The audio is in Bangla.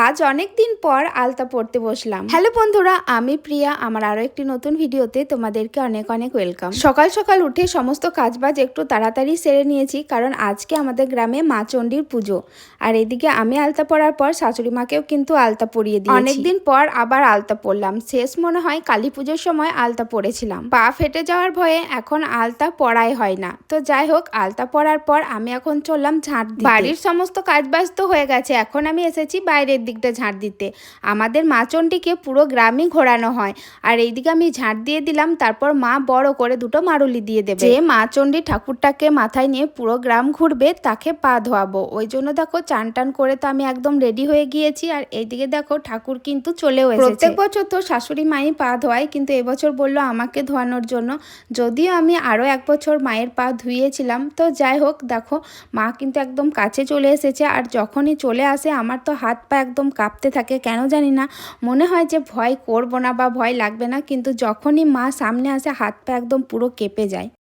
আজ অনেক দিন পর আলতা পড়তে বসলাম। হ্যালো বন্ধুরা, আমি প্রিয়া। আমার আরো একটি নতুন ভিডিওতে তোমাদেরকে অনেক অনেক ওয়েলকাম। সকাল সকাল উঠে সমস্ত কাজবাজ একটু তাড়াতাড়ি সেরে নিয়েছি, কারণ আজকে আমাদের গ্রামে মা চণ্ডীর পুজো। আর এদিকে আমি আলতা পরার পর শাশুড়ি মাকেও কিন্তু আলতা পরিয়ে দিয়েছি। অনেকদিন পর আবার আলতা পরলাম। শেষ মনে হয় কালী পুজোর সময় আলতা পরেছিলাম। পা ফেটে যাওয়ার ভয়ে এখন আলতা পরাই হয় না। তো যাই হোক, আলতা পরার পর আমি এখন চললাম ঝাঁট দিতে। বাড়ির সমস্ত কাজবাজ তো হয়ে গেছে, এখন আমি এসেছি বাইরের দিকটা ঝাঁট দিতে। আমাদের মা চণ্ডীকে পুরো গ্রামই ঘোরানো হয়। আর এইদিকে আমি ঝাঁট দিয়ে দিলাম, তারপর মা বড় করে দুটো মারুলি দিয়ে দেবে। যে মা চণ্ডী ঠাকুরটাকে মাথায় নিয়ে পুরো গ্রাম ঘুরবে, তাকে পা ধোয়াবো। ওই জন্য দেখো চান টান করে তো আমি একদম রেডি হয়ে গিয়েছি। আর এইদিকে দেখো ঠাকুর কিন্তু চলেও এসেছে। প্রত্যেক বছর তো শাশুড়ি মাই পা ধোয়ায়, কিন্তু এবছর বললো আমাকে ধোয়ানোর জন্য। যদিও আমি আরও এক বছর মায়ের পা ধুইয়েছিলাম। তো যাই হোক, দেখো মা কিন্তু একদম কাছে চলে এসেছে। আর যখনই চলে আসে আমার তো হাত পা একদম কাঁপতে থাকে, কেন জানি না। মনে হয় যে ভয় করব না বা ভয় লাগবে না, কিন্তু যখনই মা সামনে আসে হাত পা একদম পুরো কেঁপে যায়।